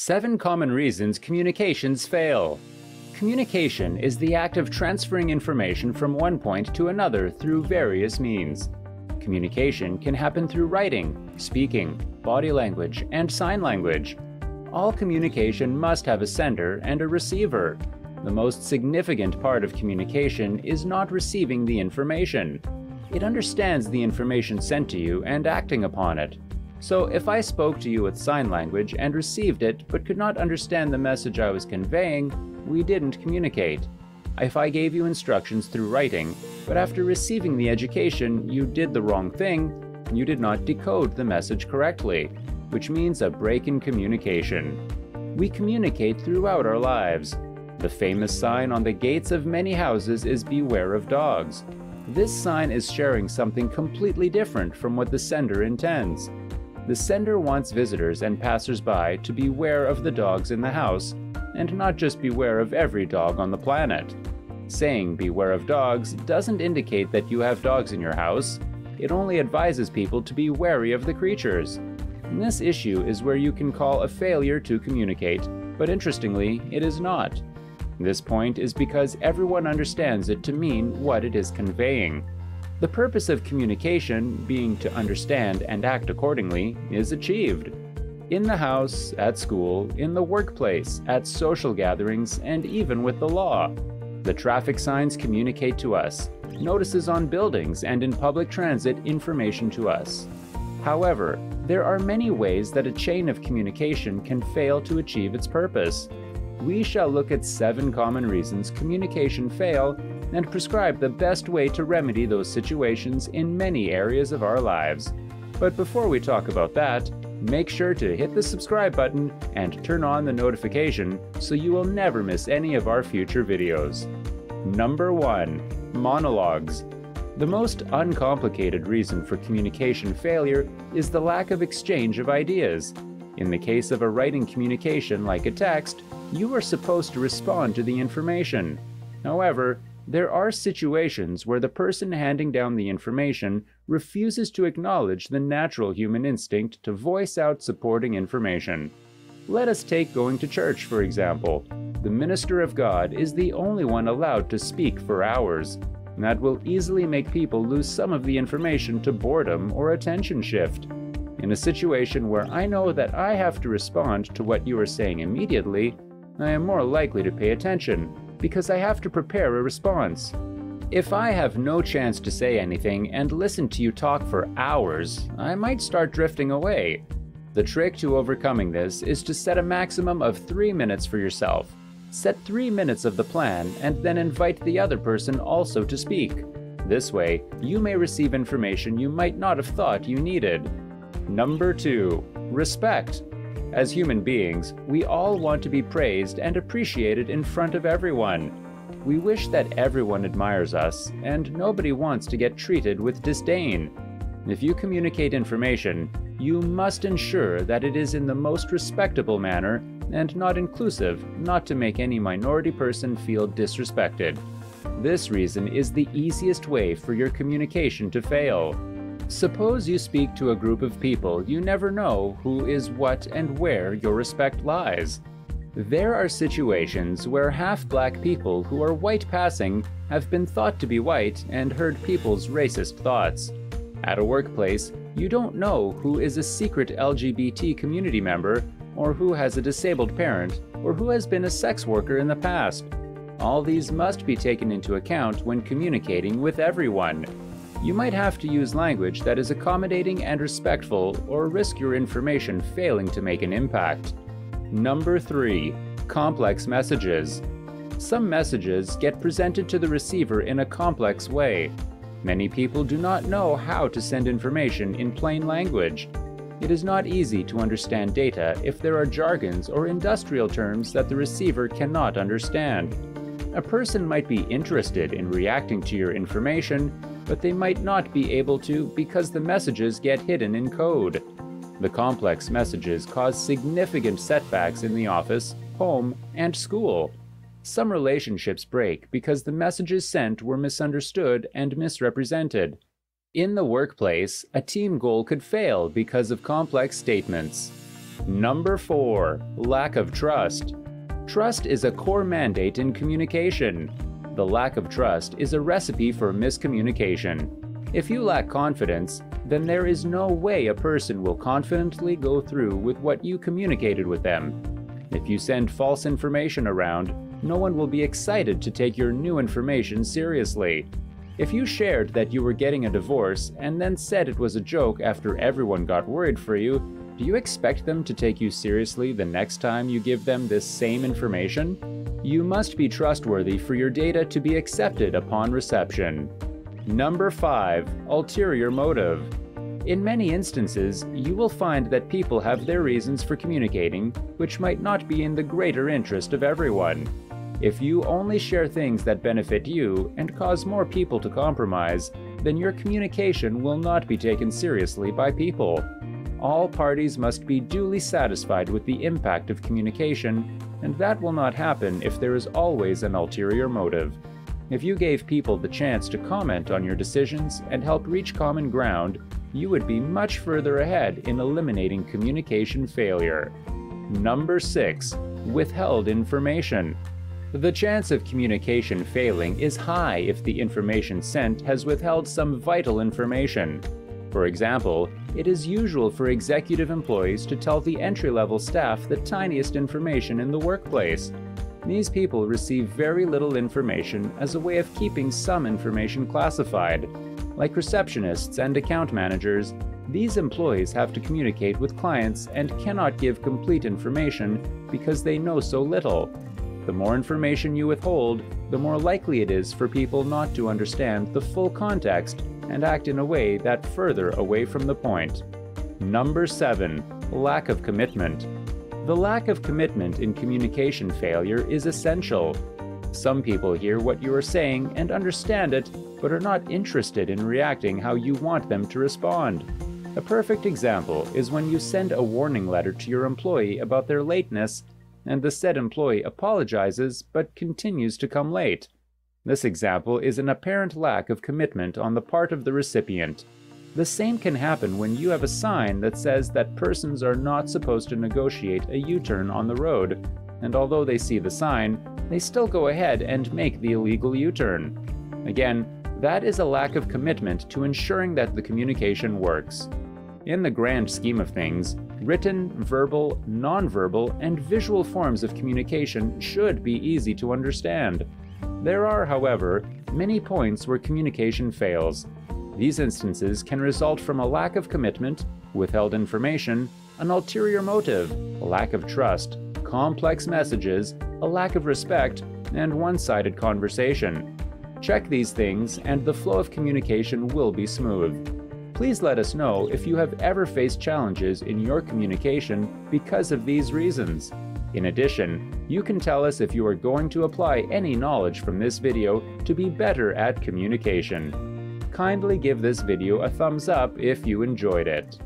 7 common reasons communications fail. Communication is the act of transferring information from one point to another through various means. Communication can happen through writing, speaking, body language, and sign language. All communication must have a sender and a receiver. The most significant part of communication is not receiving the information. It understands the information sent to you and acting upon it. So if I spoke to you with sign language and received it but could not understand the message I was conveying, we didn't communicate. If I gave you instructions through writing, but after receiving the education you did the wrong thing, you did not decode the message correctly, which means a break in communication. We communicate throughout our lives. The famous sign on the gates of many houses is "Beware of dogs." This sign is sharing something completely different from what the sender intends. The sender wants visitors and passers-by to beware of the dogs in the house, and not just beware of every dog on the planet. Saying "beware of dogs" doesn't indicate that you have dogs in your house. It only advises people to be wary of the creatures. And this issue is where you can call a failure to communicate, but interestingly, it is not. This point is because everyone understands it to mean what it is conveying. The purpose of communication, being to understand and act accordingly, is achieved. In the house, at school, in the workplace, at social gatherings, and even with the law. The traffic signs communicate to us, notices on buildings and in public transit information to us. However, there are many ways that a chain of communication can fail to achieve its purpose. We shall look at 7 common reasons communication fail and prescribe the best way to remedy those situations in many areas of our lives. But before we talk about that, make sure to hit the subscribe button and turn on the notification so you will never miss any of our future videos. Number 1. Monologues. The most uncomplicated reason for communication failure is the lack of exchange of ideas. In the case of a writing communication like a text, you are supposed to respond to the information. However, there are situations where the person handing down the information refuses to acknowledge the natural human instinct to voice out supporting information. Let us take going to church, for example. The minister of God is the only one allowed to speak for hours. That will easily make people lose some of the information to boredom or attention shift. In a situation where I know that I have to respond to what you are saying immediately, I am more likely to pay attention, because I have to prepare a response. If I have no chance to say anything and listen to you talk for hours, I might start drifting away. The trick to overcoming this is to set a maximum of 3 minutes for yourself. Set 3 minutes of the plan and then invite the other person also to speak. This way, you may receive information you might not have thought you needed. Number 2. Respect. As human beings, we all want to be praised and appreciated in front of everyone. We wish that everyone admires us, and nobody wants to get treated with disdain. If you communicate information, you must ensure that it is in the most respectable manner and not inclusive, not to make any minority person feel disrespected. This reason is the easiest way for your communication to fail. Suppose you speak to a group of people you never know who is what and where your respect lies. There are situations where half-black people who are white passing have been thought to be white and heard people's racist thoughts. At a workplace, you don't know who is a secret LGBT community member, or who has a disabled parent, or who has been a sex worker in the past. All these must be taken into account when communicating with everyone. You might have to use language that is accommodating and respectful, or risk your information failing to make an impact. Number 3. Complex messages. Some messages get presented to the receiver in a complex way. Many people do not know how to send information in plain language. It is not easy to understand data if there are jargons or industrial terms that the receiver cannot understand. A person might be interested in reacting to your information, but they might not be able to because the messages get hidden in code. The complex messages cause significant setbacks in the office, home, and school. Some relationships break because the messages sent were misunderstood and misrepresented. In the workplace, a team goal could fail because of complex statements. Number 4. Lack of trust. Trust is a core mandate in communication. The lack of trust is a recipe for miscommunication. If you lack confidence, then there is no way a person will confidently go through with what you communicated with them. If you send false information around, no one will be excited to take your new information seriously. If you shared that you were getting a divorce and then said it was a joke after everyone got worried for you, do you expect them to take you seriously the next time you give them this same information? You must be trustworthy for your data to be accepted upon reception. Number 5. Ulterior motive. In many instances, you will find that people have their reasons for communicating, which might not be in the greater interest of everyone. If you only share things that benefit you and cause more people to compromise, then your communication will not be taken seriously by people. All parties must be duly satisfied with the impact of communication, and that will not happen if there is always an ulterior motive. If you gave people the chance to comment on your decisions and help reach common ground, you would be much further ahead in eliminating communication failure. Number 6. Withheld information. The chance of communication failing is high if the information sent has withheld some vital information. For example, it is usual for executive employees to tell the entry-level staff the tiniest information in the workplace. These people receive very little information as a way of keeping some information classified. Like receptionists and account managers, these employees have to communicate with clients and cannot give complete information because they know so little. The more information you withhold, the more likely it is for people not to understand the full context and act in a way that further away from the point. Number 7. Lack of commitment. The lack of commitment in communication failure is essential. Some people hear what you are saying and understand it, but are not interested in reacting how you want them to respond. A perfect example is when you send a warning letter to your employee about their lateness, and the said employee apologizes but continues to come late. This example is an apparent lack of commitment on the part of the recipient. The same can happen when you have a sign that says that persons are not supposed to negotiate a U-turn on the road, and although they see the sign, they still go ahead and make the illegal U-turn. Again, that is a lack of commitment to ensuring that the communication works. In the grand scheme of things, written, verbal, nonverbal, and visual forms of communication should be easy to understand. There are, however, many points where communication fails. These instances can result from a lack of commitment, withheld information, an ulterior motive, a lack of trust, complex messages, a lack of respect, and one-sided conversation. Check these things and the flow of communication will be smooth. Please let us know if you have ever faced challenges in your communication because of these reasons. In addition, you can tell us if you are going to apply any knowledge from this video to be better at communication. Kindly give this video a thumbs up if you enjoyed it.